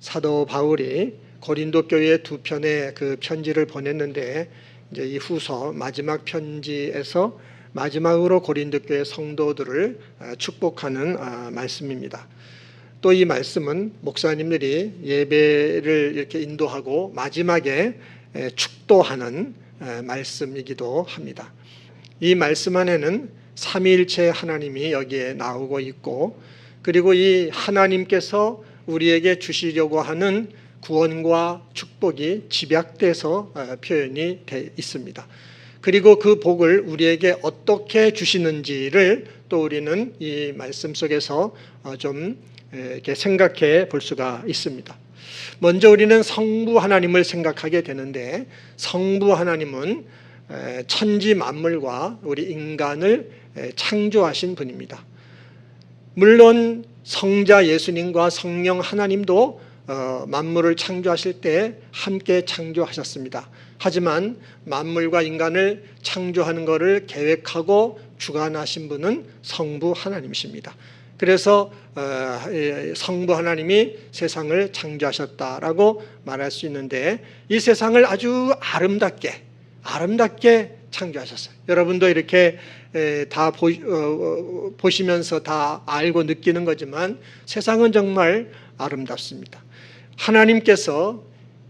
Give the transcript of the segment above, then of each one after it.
사도 바울이 고린도 교회에 두 편의 그 편지를 보냈는데, 이제 이 후서 마지막 편지에서 마지막으로 고린도 교회 성도들을 축복하는 말씀입니다. 또 이 말씀은 목사님들이 예배를 이렇게 인도하고 마지막에 축도하는 말씀이기도 합니다. 이 말씀 안에는 삼위일체 하나님이 여기에 나오고 있고, 그리고 이 하나님께서 우리에게 주시려고 하는 구원과 축복이 집약돼서 표현이 되어 있습니다. 그리고 그 복을 우리에게 어떻게 주시는지를 또 우리는 이 말씀 속에서 좀 이렇게 생각해 볼 수가 있습니다. 먼저 우리는 성부 하나님을 생각하게 되는데, 성부 하나님은 천지 만물과 우리 인간을 창조하신 분입니다. 물론 성자 예수님과 성령 하나님도 만물을 창조하실 때 함께 창조하셨습니다. 하지만 만물과 인간을 창조하는 것을 계획하고 주관하신 분은 성부 하나님이십니다. 그래서 성부 하나님이 세상을 창조하셨다라고 말할 수 있는데, 이 세상을 아주 아름답게 창조하셨어요. 여러분도 이렇게 다 보시면서 다 알고 느끼는 거지만 세상은 정말 아름답습니다. 하나님께서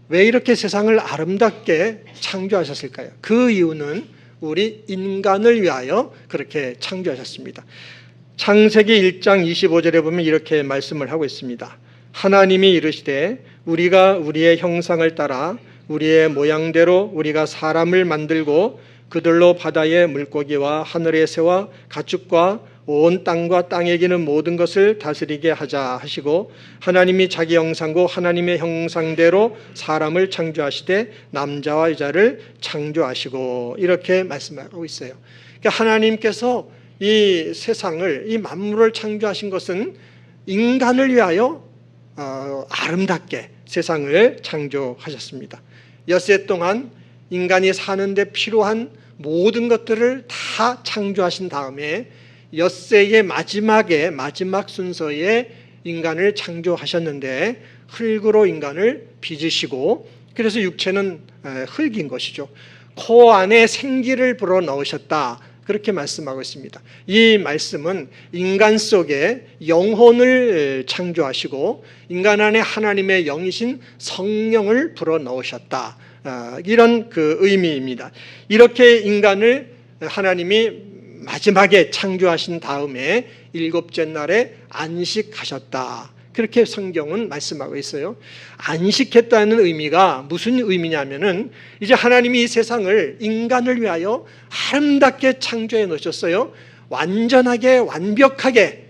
왜 이렇게 세상을 아름답게 창조하셨을까요? 그 이유는 우리 인간을 위하여 그렇게 창조하셨습니다. 창세기 1장 25절에 보면 이렇게 말씀을 하고 있습니다. 하나님이 이르시되 우리가 우리의 형상을 따라 우리의 모양대로 우리가 사람을 만들고 그들로 바다의 물고기와 하늘의 새와 가축과 온 땅과 땅에 기는 모든 것을 다스리게 하자 하시고, 하나님이 자기 형상고 하나님의 형상대로 사람을 창조하시되 남자와 여자를 창조하시고, 이렇게 말씀하고 있어요. 그러니까 하나님께서 이 세상을, 이 만물을 창조하신 것은 인간을 위하여 아름답게 세상을 창조하셨습니다. 엿새 동안 인간이 사는데 필요한 모든 것들을 다 창조하신 다음에 엿새의 마지막 순서에 인간을 창조하셨는데, 흙으로 인간을 빚으시고, 그래서 육체는 흙인 것이죠. 코 안에 생기를 불어넣으셨다, 그렇게 말씀하고 있습니다. 이 말씀은 인간 속에 영혼을 창조하시고 인간 안에 하나님의 영이신 성령을 불어넣으셨다, 이런 그 의미입니다. 이렇게 인간을 하나님이 마지막에 창조하신 다음에 일곱째 날에 안식하셨다, 그렇게 성경은 말씀하고 있어요. 안식했다는 의미가 무슨 의미냐면은, 이제 하나님이 이 세상을 인간을 위하여 아름답게 창조해 놓으셨어요. 완전하게 완벽하게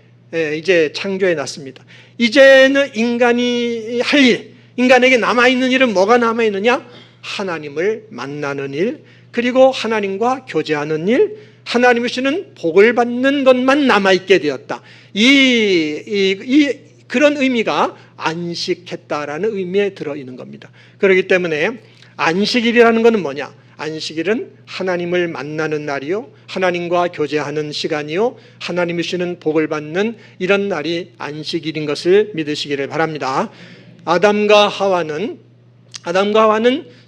이제 창조해 놨습니다. 이제는 인간이 할 일, 인간에게 남아있는 일은 뭐가 남아있느냐? 하나님을 만나는 일, 그리고 하나님과 교제하는 일, 하나님이 주시는 복을 받는 것만 남아있게 되었다. 그런 의미가 안식했다라는 의미에 들어있는 겁니다. 그렇기 때문에 안식일이라는 것은 뭐냐? 안식일은 하나님을 만나는 날이요, 하나님과 교제하는 시간이요, 하나님이 주시는 복을 받는 이런 날이 안식일인 것을 믿으시기를 바랍니다. 아담과 하와는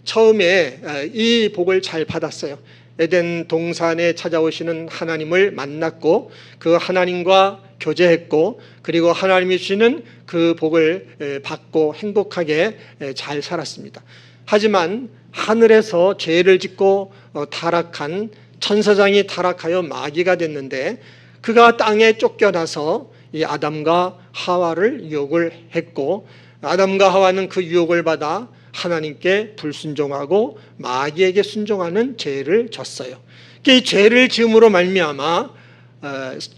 처음에 이 복을 잘 받았어요. 에덴 동산에 찾아오시는 하나님을 만났고 그 하나님과 교제했고, 그리고 하나님이 주시는 그 복을 받고 행복하게 잘 살았습니다. 하지만 하늘에서 죄를 짓고 타락한 천사장이 타락하여 마귀가 됐는데, 그가 땅에 쫓겨나서 이 아담과 하와를 유혹을 했고, 아담과 하와는 그 유혹을 받아 하나님께 불순종하고 마귀에게 순종하는 죄를 졌어요. 이 죄를 지음으로 말미암아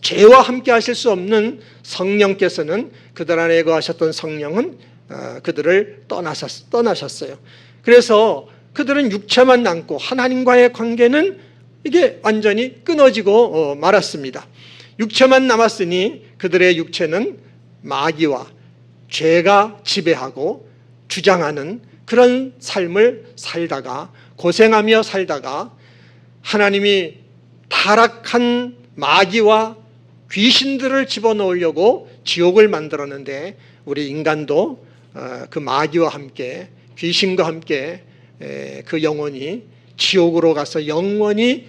죄와 함께 하실 수 없는 성령께서는, 그들 안에 거하셨던 성령은 그들을 떠나셨어요. 그래서 그들은 육체만 남고 하나님과의 관계는 이게 완전히 끊어지고 말았습니다. 육체만 남았으니 그들의 육체는 마귀와 죄가 지배하고 주장하는 그런 삶을 살다가, 고생하며 살다가 하나님이 타락한 마귀와 귀신들을 집어넣으려고 지옥을 만들었는데, 우리 인간도 그 마귀와 함께 귀신과 함께 그 영혼이 지옥으로 가서 영원히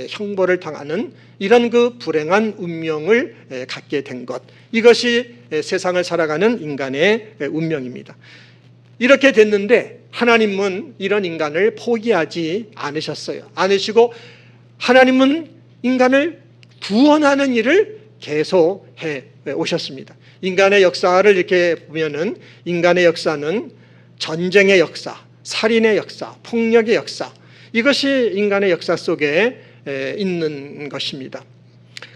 형벌을 당하는 이런 그 불행한 운명을 갖게 된 것, 이것이 세상을 살아가는 인간의 운명입니다. 이렇게 됐는데 하나님은 이런 인간을 포기하지 않으셨어요. 않으시고 하나님은 인간을 구원하는 일을 계속해 오셨습니다. 인간의 역사를 이렇게 보면은 인간의 역사는 전쟁의 역사, 살인의 역사, 폭력의 역사, 이것이 인간의 역사 속에 있는 것입니다.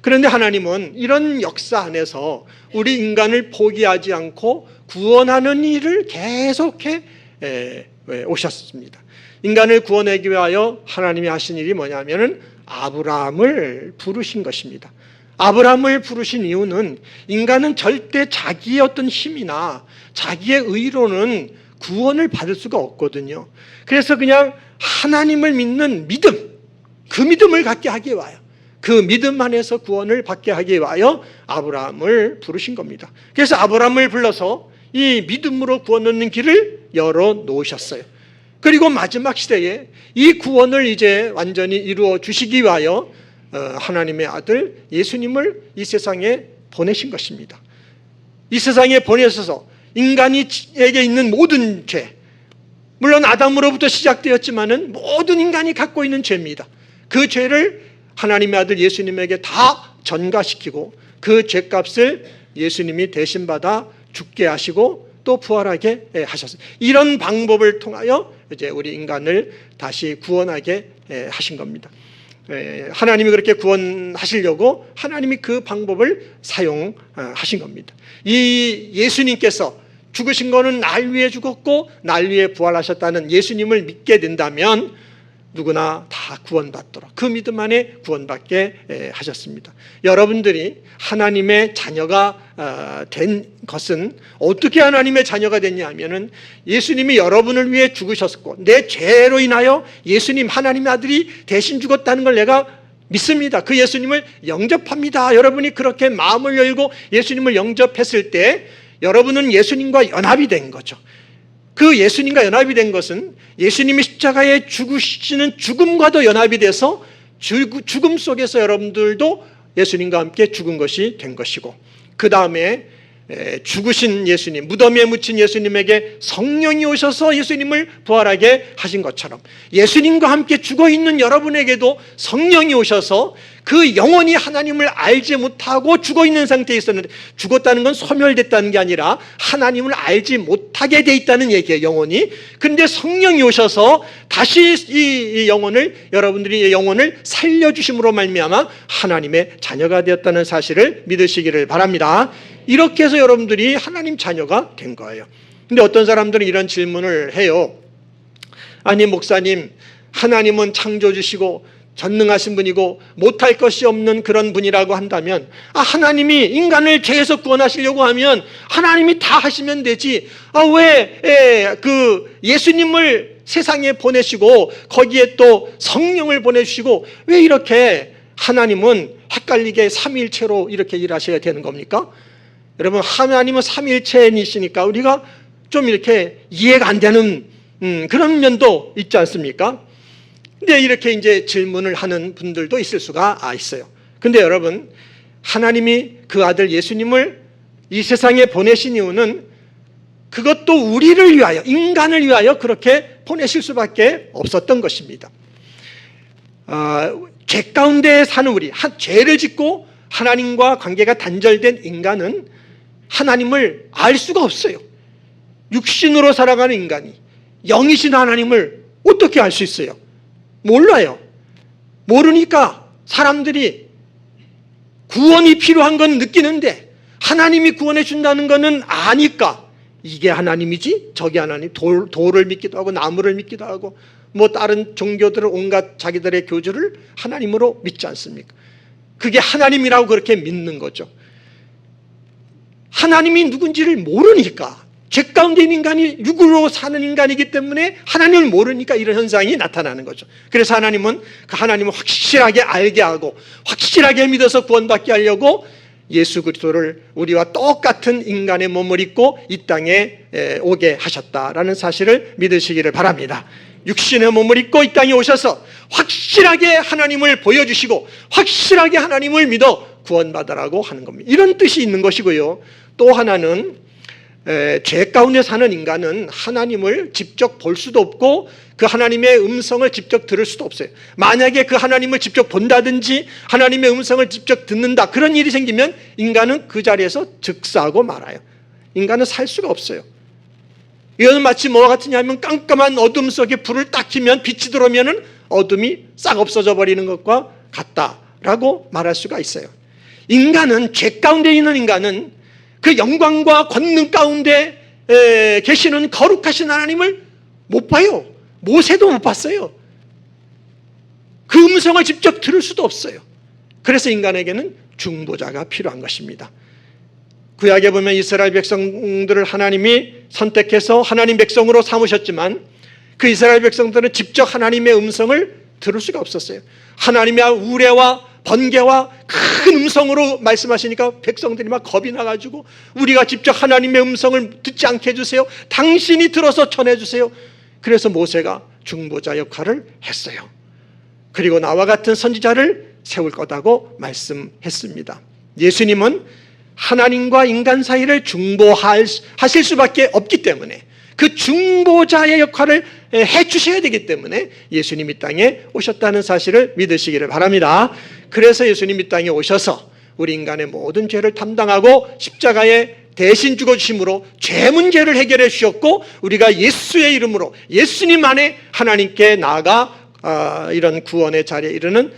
그런데 하나님은 이런 역사 안에서 우리 인간을 포기하지 않고 구원하는 일을 계속해 오셨습니다. 인간을 구원하기 위하여 하나님이 하신 일이 뭐냐면은 아브라함을 부르신 것입니다. 아브라함을 부르신 이유는 인간은 절대 자기의 어떤 힘이나 자기의 의로는 구원을 받을 수가 없거든요. 그래서 그냥 하나님을 믿는 믿음, 그 믿음을 갖게 하기 위하여, 그 믿음 안에서 구원을 받게 하기 위하여 아브라함을 부르신 겁니다. 그래서 아브라함을 불러서 이 믿음으로 구원 얻는 길을 열어 놓으셨어요. 그리고 마지막 시대에 이 구원을 이제 완전히 이루어 주시기 위하여 하나님의 아들 예수님을 이 세상에 보내신 것입니다. 이 세상에 보내셔서 인간에게 있는 모든 죄, 물론 아담으로부터 시작되었지만은 모든 인간이 갖고 있는 죄입니다. 그 죄를 하나님의 아들 예수님에게 다 전가시키고 그 죄값을 예수님이 대신 받아 죽게 하시고 또 부활하게 하셨어요. 이런 방법을 통하여 이제 우리 인간을 다시 구원하게 하신 겁니다. 하나님이 그렇게 구원하시려고 하나님이 그 방법을 사용하신 겁니다. 이 예수님께서 죽으신 거는 날 위해 죽었고 날 위해 부활하셨다는 예수님을 믿게 된다면 누구나 다 구원받도록 그 믿음 안에 구원받게 하셨습니다. 여러분들이 하나님의 자녀가 된 것은 어떻게 하나님의 자녀가 됐냐 하면은 예수님이 여러분을 위해 죽으셨고 내 죄로 인하여 예수님 하나님의 아들이 대신 죽었다는 걸 내가 믿습니다. 그 예수님을 영접합니다. 여러분이 그렇게 마음을 열고 예수님을 영접했을 때 여러분은 예수님과 연합이 된 거죠. 그 예수님과 연합이 된 것은 예수님이 십자가에 죽으시는 죽음과도 연합이 돼서 죽음 속에서 여러분들도 예수님과 함께 죽은 것이 된 것이고, 그 다음에 죽으신 예수님, 무덤에 묻힌 예수님에게 성령이 오셔서 예수님을 부활하게 하신 것처럼 예수님과 함께 죽어있는 여러분에게도 성령이 오셔서 그 영혼이 하나님을 알지 못하고 죽어있는 상태에 있었는데, 죽었다는 건 소멸됐다는 게 아니라 하나님을 알지 못하게 돼 있다는 얘기예요, 영혼이. 그런데 성령이 오셔서 다시 이 영혼을, 여러분들이 이 영혼을 살려주심으로 말미암아 하나님의 자녀가 되었다는 사실을 믿으시기를 바랍니다. 이렇게 해서 여러분들이 하나님 자녀가 된 거예요. 근데 어떤 사람들은 이런 질문을 해요. 아니 목사님, 하나님은 창조주시고 전능하신 분이고 못할 것이 없는 그런 분이라고 한다면, 하나님이 인간을 죄에서 구원하시려고 하면 하나님이 다 하시면 되지, 왜 그 예수님을 세상에 보내시고 거기에 또 성령을 보내주시고 왜 이렇게 하나님은 헷갈리게 삼위일체로 이렇게 일하셔야 되는 겁니까? 여러분, 하나님은 삼위일체이시니까 우리가 좀 이렇게 이해가 안 되는 그런 면도 있지 않습니까? 근데 이렇게 이제 질문을 하는 분들도 있을 수가 있어요. 근데 여러분, 하나님이 그 아들 예수님을 이 세상에 보내신 이유는 그것도 우리를 위하여, 인간을 위하여 그렇게 보내실 수밖에 없었던 것입니다. 죄 가운데 사는 우리, 죄를 짓고 하나님과 관계가 단절된 인간은 하나님을 알 수가 없어요. 육신으로 살아가는 인간이 영이신 하나님을 어떻게 알 수 있어요? 몰라요. 모르니까 사람들이 구원이 필요한 건 느끼는데 하나님이 구원해 준다는 것은 아니까 이게 하나님이지 저게 하나님, 돌을 믿기도 하고 나무를 믿기도 하고 뭐 다른 종교들은 온갖 자기들의 교주를 하나님으로 믿지 않습니까? 그게 하나님이라고 그렇게 믿는 거죠. 하나님이 누군지를 모르니까, 죄 가운데 있는 인간이 육으로 사는 인간이기 때문에 하나님을 모르니까 이런 현상이 나타나는 거죠. 그래서 하나님은 그 하나님을 확실하게 알게 하고 확실하게 믿어서 구원받게 하려고 예수 그리스도를 우리와 똑같은 인간의 몸을 입고 이 땅에 오게 하셨다라는 사실을 믿으시기를 바랍니다. 육신의 몸을 입고 이 땅에 오셔서 확실하게 하나님을 보여주시고 확실하게 하나님을 믿어 구원받으라고 하는 겁니다. 이런 뜻이 있는 것이고요. 또 하나는 죄 가운데 사는 인간은 하나님을 직접 볼 수도 없고 그 하나님의 음성을 직접 들을 수도 없어요. 만약에 그 하나님을 직접 본다든지 하나님의 음성을 직접 듣는다, 그런 일이 생기면 인간은 그 자리에서 즉사하고 말아요. 인간은 살 수가 없어요. 이거는 마치 뭐와 같으냐 하면 깜깜한 어둠 속에 불을 딱 켜면 빛이 들어오면 어둠이 싹 없어져 버리는 것과 같다라고 말할 수가 있어요. 인간은, 죄 가운데 있는 인간은 그 영광과 권능 가운데 계시는 거룩하신 하나님을 못 봐요. 모세도 못 봤어요. 그 음성을 직접 들을 수도 없어요. 그래서 인간에게는 중보자가 필요한 것입니다. 구약에 보면 이스라엘 백성들을 하나님이 선택해서 하나님 백성으로 삼으셨지만 그 이스라엘 백성들은 직접 하나님의 음성을 들을 수가 없었어요. 하나님의 우레와 번개와 큰 음성으로 말씀하시니까 백성들이 막 겁이 나가지고 우리가 직접 하나님의 음성을 듣지 않게 해주세요. 당신이 들어서 전해주세요. 그래서 모세가 중보자 역할을 했어요. 그리고 나와 같은 선지자를 세울 거다고 말씀했습니다. 예수님은 하나님과 인간 사이를 중보하실 수밖에 없기 때문에 그 중보자의 역할을 해주셔야 되기 때문에 예수님 이 땅에 오셨다는 사실을 믿으시기를 바랍니다. 그래서 예수님 이 땅에 오셔서 우리 인간의 모든 죄를 담당하고 십자가에 대신 죽어주심으로 죄 문제를 해결해 주셨고 우리가 예수의 이름으로 예수님 안에 하나님께 나아가 이런 구원의 자리에 이르는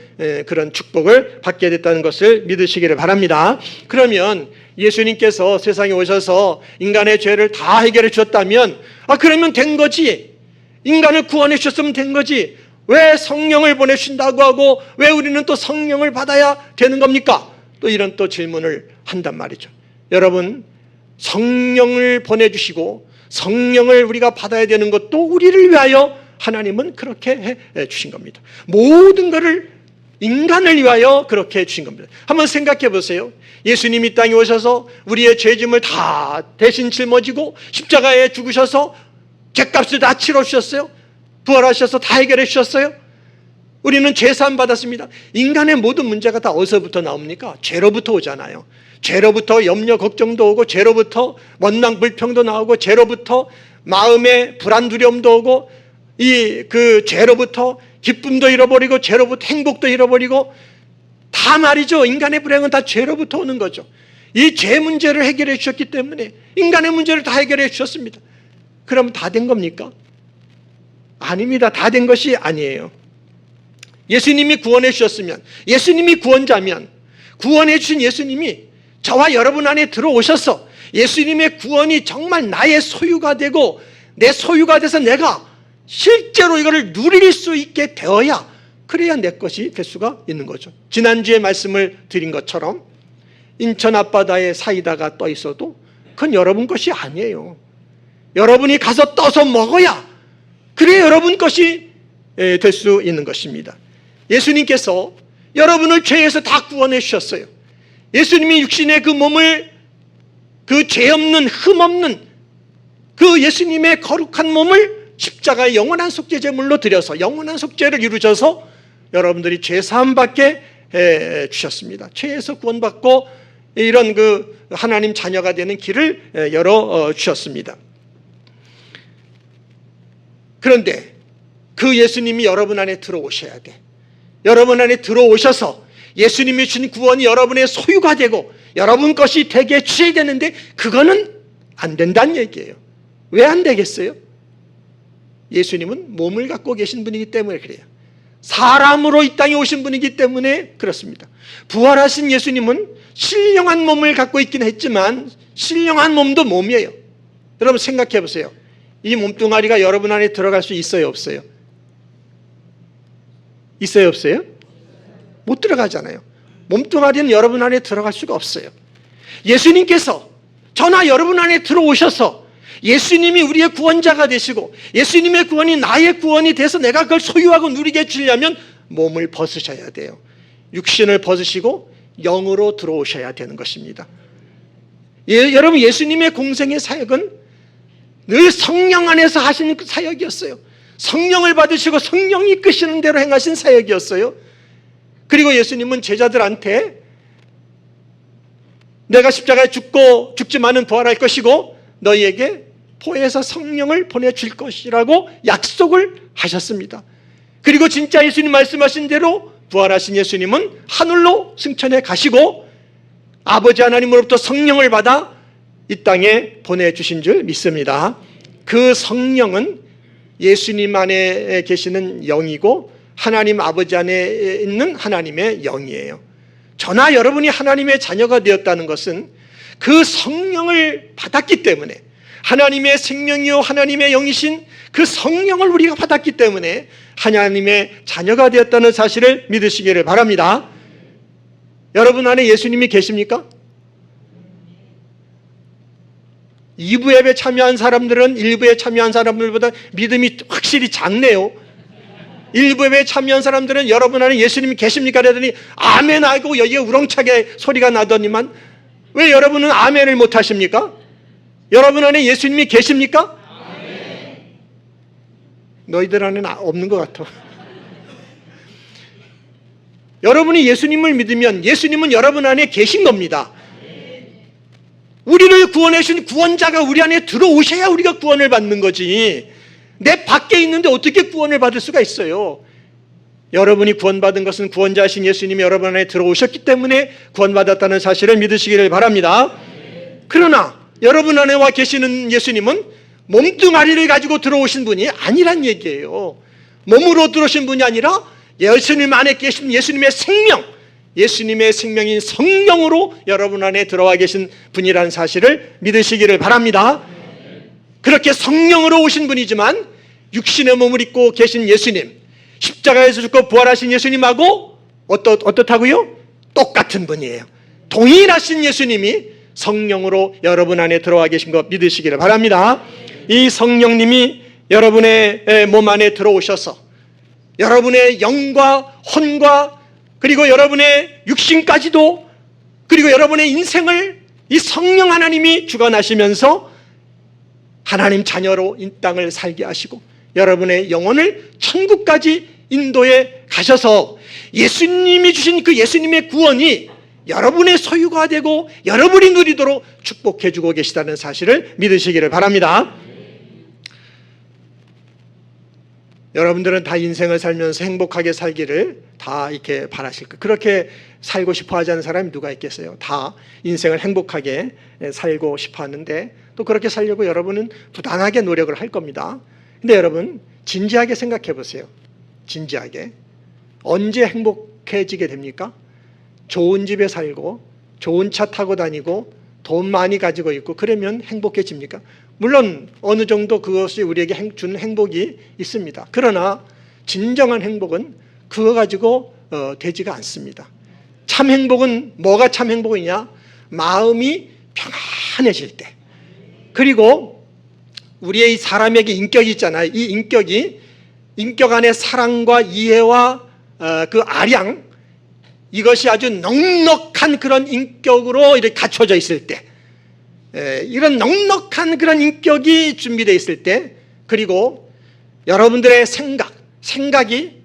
그런 축복을 받게 됐다는 것을 믿으시기를 바랍니다. 그러면 예수님께서 세상에 오셔서 인간의 죄를 다 해결해 주셨다면 그러면 된 거지. 인간을 구원해 주셨으면 된 거지. 왜 성령을 보내주신다고 하고 왜 우리는 또 성령을 받아야 되는 겁니까? 또 이런 또 질문을 한단 말이죠. 여러분, 성령을 보내주시고 성령을 우리가 받아야 되는 것도 우리를 위하여 하나님은 그렇게 해 주신 겁니다. 모든 것을 인간을 위하여 그렇게 해 주신 겁니다. 한번 생각해 보세요. 예수님이 땅에 오셔서 우리의 죄짐을 다 대신 짊어지고 십자가에 죽으셔서 죄값을 다 치러 주셨어요. 부활하셔서 다 해결해 주셨어요. 우리는 죄사함 받았습니다. 인간의 모든 문제가 다 어디서부터 나옵니까? 죄로부터 오잖아요. 죄로부터 염려 걱정도 오고 죄로부터 원망 불평도 나오고 죄로부터 마음의 불안 두려움도 오고 그 죄로부터 기쁨도 잃어버리고 죄로부터 행복도 잃어버리고 다 말이죠. 인간의 불행은 다 죄로부터 오는 거죠. 이 죄 문제를 해결해 주셨기 때문에 인간의 문제를 다 해결해 주셨습니다. 그럼 다 된 겁니까? 아닙니다. 다 된 것이 아니에요. 예수님이 구원해 주셨으면, 예수님이 구원자면, 구원해 주신 예수님이 저와 여러분 안에 들어오셔서 예수님의 구원이 정말 나의 소유가 되고 내 소유가 돼서 내가 실제로 이거를 누릴 수 있게 되어야, 그래야 내 것이 될 수가 있는 거죠. 지난주에 말씀을 드린 것처럼 인천 앞바다에 사이다가 떠 있어도 그건 여러분 것이 아니에요. 여러분이 가서 떠서 먹어야 그래야 여러분 것이 될 수 있는 것입니다. 예수님께서 여러분을 죄에서 다 구원해 주셨어요. 예수님이 육신의 그 몸을, 그 죄 없는 흠 없는 그 예수님의 거룩한 몸을 십자가의 영원한 속죄 제물로 드려서 영원한 속죄를 이루셔서 여러분들이 죄 사함 받게 해 주셨습니다. 죄에서 구원받고 이런 그 하나님 자녀가 되는 길을 열어 주셨습니다. 그런데 그 예수님이 여러분 안에 들어오셔야 돼. 여러분 안에 들어오셔서 예수님이 주신 구원이 여러분의 소유가 되고 여러분 것이 되게 취해야 되는데 그거는 안 된다는 얘기예요. 왜 안 되겠어요? 예수님은 몸을 갖고 계신 분이기 때문에 그래요. 사람으로 이 땅에 오신 분이기 때문에 그렇습니다. 부활하신 예수님은 신령한 몸을 갖고 있긴 했지만 신령한 몸도 몸이에요. 여러분 생각해 보세요. 이 몸뚱아리가 여러분 안에 들어갈 수 있어요, 없어요? 있어요, 없어요? 못 들어가잖아요. 몸뚱아리는 여러분 안에 들어갈 수가 없어요. 예수님께서 저나 여러분 안에 들어오셔서 예수님이 우리의 구원자가 되시고 예수님의 구원이 나의 구원이 돼서 내가 그걸 소유하고 누리게 해주려면 몸을 벗으셔야 돼요. 육신을 벗으시고 영으로 들어오셔야 되는 것입니다. 여러분, 예수님의 공생의 사역은 늘 성령 안에서 하시는 그 사역이었어요. 성령을 받으시고 성령이 이끄시는 대로 행하신 사역이었어요. 그리고 예수님은 제자들한테 내가 십자가에 죽고 죽지만은 부활할 것이고 너희에게 포에서 성령을 보내줄 것이라고 약속을 하셨습니다. 그리고 진짜 예수님 말씀하신 대로 부활하신 예수님은 하늘로 승천해 가시고 아버지 하나님으로부터 성령을 받아 이 땅에 보내주신 줄 믿습니다. 그 성령은 예수님 안에 계시는 영이고 하나님 아버지 안에 있는 하나님의 영이에요. 저나 여러분이 하나님의 자녀가 되었다는 것은 그 성령을 받았기 때문에, 하나님의 생명이요 하나님의 영이신 그 성령을 우리가 받았기 때문에 하나님의 자녀가 되었다는 사실을 믿으시기를 바랍니다. 여러분 안에 예수님이 계십니까? 2부 예배 참여한 사람들은 1부에 참여한 사람들보다 믿음이 확실히 작네요. 1부 예배에 참여한 사람들은 여러분 안에 예수님이 계십니까? 그러더니 아멘 하고 여기가 우렁차게 소리가 나더니만 왜 여러분은 아멘을 못하십니까? 여러분 안에 예수님이 계십니까? 아멘. 너희들 안에는 없는 것 같아. 여러분이 예수님을 믿으면 예수님은 여러분 안에 계신 겁니다. 우리를 구원해 주신 구원자가 우리 안에 들어오셔야 우리가 구원을 받는 거지. 내 밖에 있는데 어떻게 구원을 받을 수가 있어요? 여러분이 구원받은 것은 구원자이신 예수님이 여러분 안에 들어오셨기 때문에 구원받았다는 사실을 믿으시기를 바랍니다. 그러나 여러분 안에 와 계시는 예수님은 몸뚱아리를 가지고 들어오신 분이 아니란 얘기예요. 몸으로 들어오신 분이 아니라 예수님 안에 계신 예수님의 생명, 예수님의 생명인 성령으로 여러분 안에 들어와 계신 분이라는 사실을 믿으시기를 바랍니다. 그렇게 성령으로 오신 분이지만 육신의 몸을 입고 계신 예수님, 십자가에서 죽고 부활하신 예수님하고 어떻다고요? 똑같은 분이에요. 동일하신 예수님이 성령으로 여러분 안에 들어와 계신 것 믿으시기를 바랍니다. 이 성령님이 여러분의 몸 안에 들어오셔서 여러분의 영과 혼과 그리고 여러분의 육신까지도 그리고 여러분의 인생을 이 성령 하나님이 주관하시면서 하나님 자녀로 이 땅을 살게 하시고 여러분의 영혼을 천국까지 인도해 가셔서 예수님이 주신 그 예수님의 구원이 여러분의 소유가 되고 여러분이 누리도록 축복해 주고 계시다는 사실을 믿으시기를 바랍니다. 여러분들은 다 인생을 살면서 행복하게 살기를 다 이렇게 바라실 거예요. 그렇게 살고 싶어 하지 않는 사람이 누가 있겠어요? 다 인생을 행복하게 살고 싶어 하는데 또 그렇게 살려고 여러분은 부단하게 노력을 할 겁니다. 근데 여러분 진지하게 생각해 보세요. 진지하게. 언제 행복해지게 됩니까? 좋은 집에 살고 좋은 차 타고 다니고 돈 많이 가지고 있고 그러면 행복해집니까? 물론 어느 정도 그것이 우리에게 주는 행복이 있습니다. 그러나 진정한 행복은 그거 가지고 되지가 않습니다. 참 행복은 뭐가 참 행복이냐? 마음이 평안해질 때. 그리고 우리의 이 사람에게 인격이 있잖아요. 이 인격 안에 사랑과 이해와 그 아량, 이것이 아주 넉넉한 그런 인격으로 이렇게 갖춰져 있을 때, 이런 넉넉한 그런 인격이 준비되어 있을 때, 그리고 여러분들의 생각이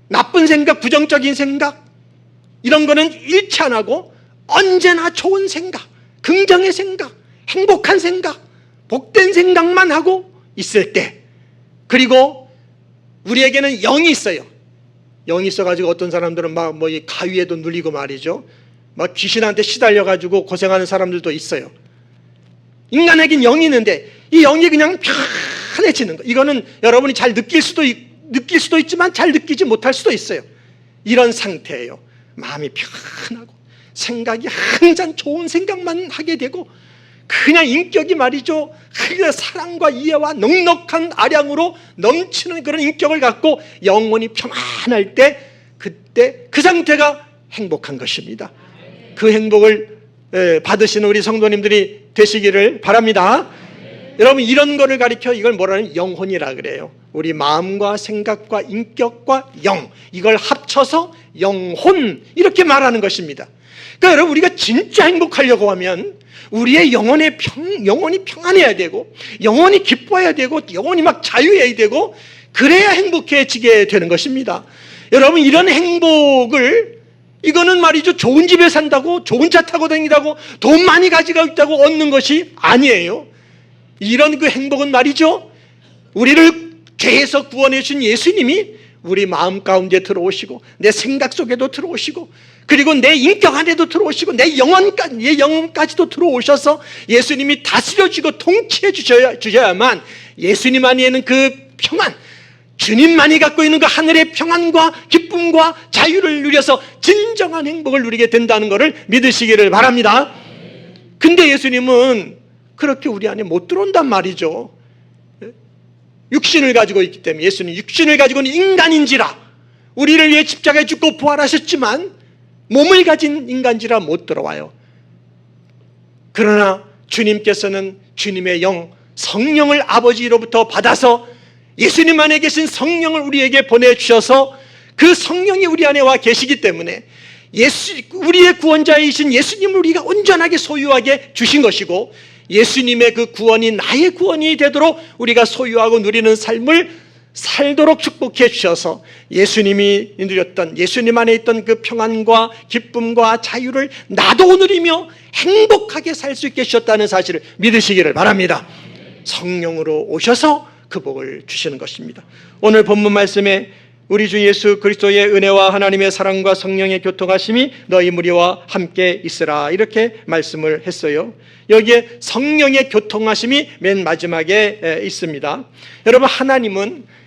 나쁜 생각, 부정적인 생각 이런 거는 일치 안 하고 언제나 좋은 생각, 긍정의 생각, 행복한 생각, 복된 생각만 하고 있을 때, 그리고 우리에게는 영이 있어요. 영이 있어가지고 어떤 사람들은 막 뭐 이 가위에도 눌리고 말이죠. 막 귀신한테 시달려가지고 고생하는 사람들도 있어요. 인간에겐 영이 있는데 이 영이 그냥 편해지는 거. 이거는 여러분이 잘 느낄 수도 있지만 잘 느끼지 못할 수도 있어요. 이런 상태예요. 마음이 편하고 생각이 항상 좋은 생각만 하게 되고 그냥 인격이 말이죠. 그 사랑과 이해와 넉넉한 아량으로 넘치는 그런 인격을 갖고 영혼이 평안할 때 그때 그 상태가 행복한 것입니다. 그 행복을 받으시는 우리 성도님들이 되시기를 바랍니다. 여러분 이런 거를 가리켜 이걸 뭐라는 영혼이라 그래요. 우리 마음과 생각과 인격과 영 이걸 합쳐서 영혼 이렇게 말하는 것입니다. 그러니까 여러분 우리가 진짜 행복하려고 하면 우리의 영혼이 평안해야 되고 영혼이 기뻐해야 되고 영혼이 막 자유해야 되고 그래야 행복해지게 되는 것입니다. 여러분 이런 행복을 이거는 말이죠 좋은 집에 산다고 좋은 차 타고 다니다고 돈 많이 가지고 있다고 얻는 것이 아니에요. 이런 그 행복은 말이죠 우리를 죄에서 구원해 주신 예수님이 우리 마음 가운데 들어오시고 내 생각 속에도 들어오시고 그리고 내 인격 안에도 들어오시고 내 영혼까지도 들어오셔서 예수님이 다스려주고 통치해 주셔야만 예수님 안에는 그 평안 주님만이 갖고 있는 그 하늘의 평안과 기쁨과 자유를 누려서 진정한 행복을 누리게 된다는 것을 믿으시기를 바랍니다. 근데 예수님은 그렇게 우리 안에 못 들어온단 말이죠. 육신을 가지고 있기 때문에 예수는 육신을 가지고는 인간인지라 우리를 위해 십자가에 죽고 부활하셨지만 몸을 가진 인간지라 못 들어와요. 그러나 주님께서는 주님의 영 성령을 아버지로부터 받아서 예수님 안에 계신 성령을 우리에게 보내주셔서 그 성령이 우리 안에 와 계시기 때문에 우리의 구원자이신 예수님을 우리가 온전하게 소유하게 주신 것이고 예수님의 그 구원이 나의 구원이 되도록 우리가 소유하고 누리는 삶을 살도록 축복해 주셔서 예수님이 누렸던 예수님 안에 있던 그 평안과 기쁨과 자유를 나도 누리며 행복하게 살 수 있게 하셨다는 사실을 믿으시기를 바랍니다. 성령으로 오셔서 그 복을 주시는 것입니다. 오늘 본문 말씀에 우리 주 예수 그리스도의 은혜와 하나님의 사랑과 성령의 교통하심이 너희 무리와 함께 있으라 이렇게 말씀을 했어요. 여기에 성령의 교통하심이 맨 마지막에 있습니다. 여러분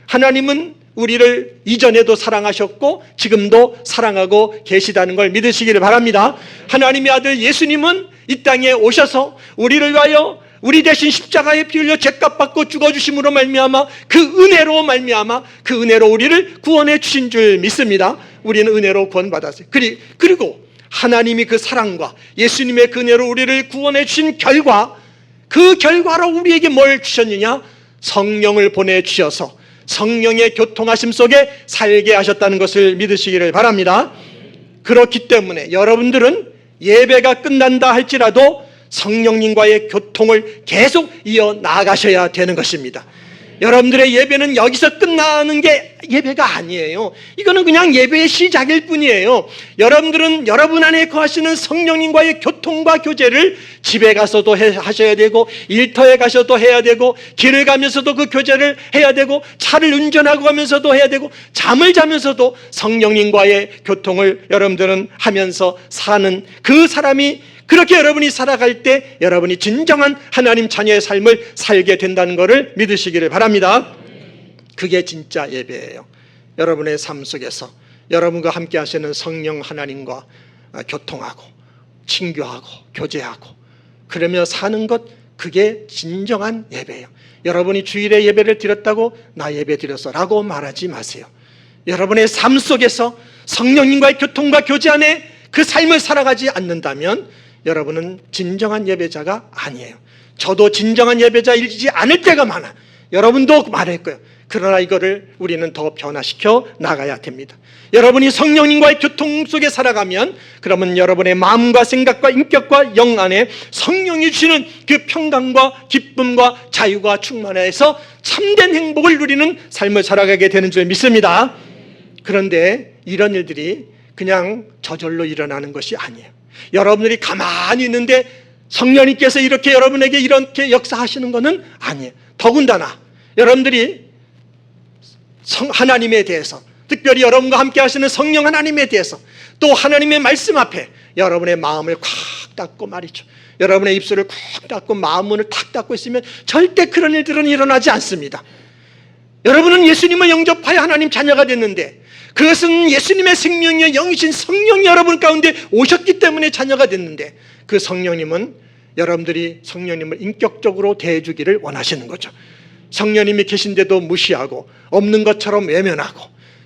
하나님은 우리를 이전에도 사랑하셨고 지금도 사랑하고 계시다는 걸 믿으시기를 바랍니다. 하나님의 아들 예수님은 이 땅에 오셔서 우리를 위하여 우리 대신 십자가에 피 흘려 죄값 받고 죽어주심으로 말미암아 그 은혜로 우리를 구원해 주신 줄 믿습니다. 우리는 은혜로 구원받았어요. 그리고 하나님이 그 사랑과 예수님의 그 은혜로 우리를 구원해 주신 그 결과로 우리에게 뭘 주셨느냐? 성령을 보내주셔서 성령의 교통하심 속에 살게 하셨다는 것을 믿으시기를 바랍니다. 그렇기 때문에 여러분들은 예배가 끝난다 할지라도 성령님과의 교통을 계속 이어나가셔야 되는 것입니다. 여러분들의 예배는 여기서 끝나는 게 예배가 아니에요. 이거는 그냥 예배의 시작일 뿐이에요. 여러분들은 여러분 안에 거하시는 성령님과의 교통과 교제를 집에 가서도 하셔야 되고 일터에 가셔도 해야 되고 길을 가면서도 그 교제를 해야 되고 차를 운전하고 가면서도 해야 되고 잠을 자면서도 성령님과의 교통을 여러분들은 하면서 사는 그 사람이 그렇게 여러분이 살아갈 때 여러분이 진정한 하나님 자녀의 삶을 살게 된다는 것을 믿으시기를 바랍니다. 그게 진짜 예배예요. 여러분의 삶 속에서 여러분과 함께 하시는 성령 하나님과 교통하고 친교하고 교제하고 그러며 사는 것 그게 진정한 예배예요. 여러분이 주일에 예배를 드렸다고 나 예배 드렸어 라고 말하지 마세요. 여러분의 삶 속에서 성령님과의 교통과 교제 안에 그 삶을 살아가지 않는다면 여러분은 진정한 예배자가 아니에요. 저도 진정한 예배자이지 않을 때가 많아. 여러분도 말할 거예요. 그러나 이거를 우리는 더 변화시켜 나가야 됩니다. 여러분이 성령님과의 교통 속에 살아가면 그러면 여러분의 마음과 생각과 인격과 영 안에 성령이 주시는 그 평강과 기쁨과 자유가 충만해서 참된 행복을 누리는 삶을 살아가게 되는 줄 믿습니다. 그런데 이런 일들이 그냥 저절로 일어나는 것이 아니에요. 여러분들이 가만히 있는데 성령님께서 이렇게 여러분에게 이렇게 역사하시는 것은 아니에요. 더군다나 여러분들이 하나님에 대해서 특별히 여러분과 함께 하시는 성령 하나님에 대해서 또 하나님의 말씀 앞에 여러분의 마음을 콱 닫고 말이죠. 여러분의 입술을 콱 닫고 마음 문을 탁 닫고 있으면 절대 그런 일들은 일어나지 않습니다. 여러분은 예수님을 영접하여 하나님 자녀가 됐는데 그것은 예수님의 생명의 영이신 성령이 여러분 가운데 오셨기 때문에 자녀가 됐는데 그 성령님은 여러분들이 성령님을 인격적으로 대해주기를 원하시는 거죠. 성령님이 계신데도 무시하고 없는 것처럼 외면하고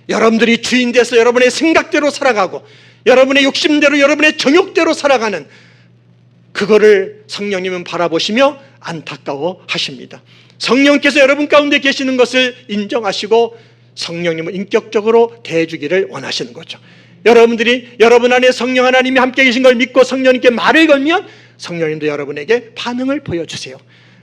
여러분들이 주인 돼서 여러분의 생각대로 살아가고 여러분의 욕심대로 여러분의 정욕대로 살아가는 그거를 성령님은 바라보시며 안타까워 하십니다. 성령께서 여러분 가운데 계시는 것을 인정하시고 성령님을 인격적으로 대해주기를 원하시는 거죠. 여러분들이 여러분 안에 성령 하나님이 함께 계신 걸 믿고 성령님께 말을 걸면 성령님도 여러분에게 반응을 보여주세요.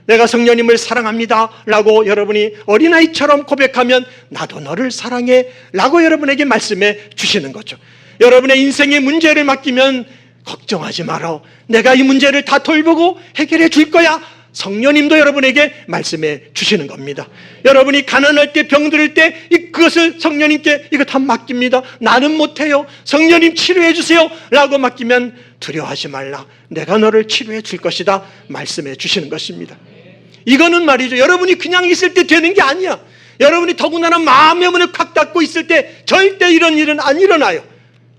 내가 성령님을 사랑합니다 라고 여러분이 어린아이처럼 고백하면 나도 너를 사랑해 라고 여러분에게 말씀해 주시는 거죠. 여러분의 인생의 문제를 맡기면 걱정하지 마라, 내가 이 문제를 다 돌보고 해결해 줄 거야, 성령님도 여러분에게 말씀해 주시는 겁니다. 여러분이 가난할 때, 병들 때 그것을 성령님께 이거 다 맡깁니다. 나는 못해요, 성령님 치료해 주세요 라고 맡기면 두려워하지 말라, 내가 너를 치료해 줄 것이다 말씀해 주시는 것입니다. 이거는 말이죠, 여러분이 그냥 있을 때 되는 게 아니야. 여러분이 더군다나 마음의 문을 콱 닫고 있을 때 절대 이런 일은 안 일어나요.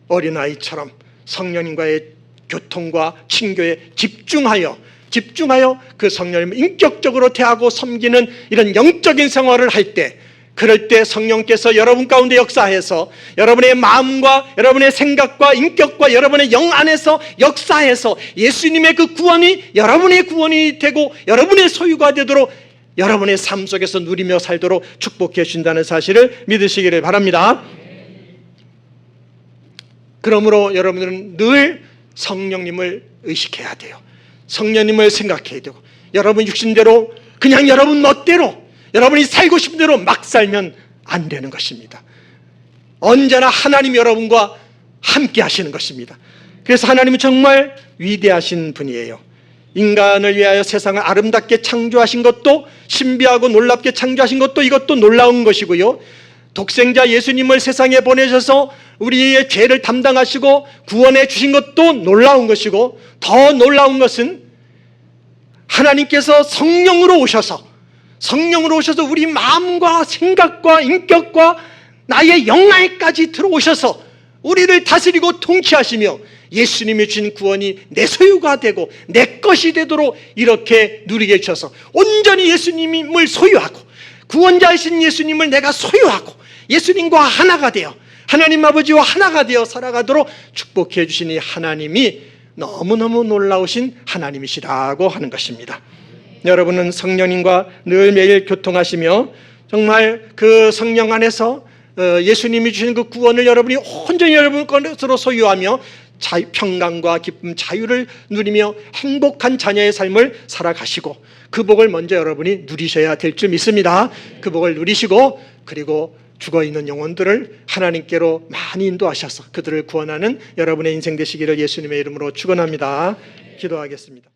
어린아이처럼 성령님과의 교통과 친교에 집중하여 그 성령님을 인격적으로 대하고 섬기는 이런 영적인 생활을 할 때, 그럴 때 성령께서 여러분 가운데 역사해서 여러분의 마음과 여러분의 생각과 인격과 여러분의 영 안에서 역사해서 예수님의 그 구원이 여러분의 구원이 되고 여러분의 소유가 되도록 여러분의 삶 속에서 누리며 살도록 축복해 주신다는 사실을 믿으시기를 바랍니다. 그러므로 여러분들은 늘 성령님을 의식해야 돼요. 성령님을 생각해야 되고, 여러분 육신대로 그냥 여러분 멋대로 여러분이 살고 싶은 대로 막 살면 안 되는 것입니다. 언제나 하나님 여러분과 함께 하시는 것입니다. 그래서 하나님은 정말 위대하신 분이에요. 인간을 위하여 세상을 아름답게 창조하신 것도, 신비하고 놀랍게 창조하신 것도, 이것도 놀라운 것이고요, 독생자 예수님을 세상에 보내셔서 우리의 죄를 담당하시고 구원해 주신 것도 놀라운 것이고, 더 놀라운 것은 하나님께서 성령으로 오셔서 우리 마음과 생각과 인격과 나의 영안에까지 들어오셔서 우리를 다스리고 통치하시며 예수님이 주신 구원이 내 소유가 되고 내 것이 되도록 이렇게 누리게 해주셔서 온전히 예수님을 소유하고, 구원자이신 예수님을 내가 소유하고 예수님과 하나가 되어 하나님 아버지와 하나가 되어 살아가도록 축복해 주시니 하나님이 너무너무 놀라우신 하나님이시라고 하는 것입니다. 여러분은 성령님과 늘 매일 교통하시며 정말 그 성령 안에서 예수님이 주신 그 구원을 여러분이 온전히 여러분 것으로 소유하며 평강과 기쁨, 자유를 누리며 행복한 자녀의 삶을 살아가시고, 그 복을 먼저 여러분이 누리셔야 될 줄 믿습니다. 그 복을 누리시고, 그리고 죽어있는 영혼들을 하나님께로 많이 인도하셔서 그들을 구원하는 여러분의 인생 되시기를 예수님의 이름으로 축원합니다. 기도하겠습니다.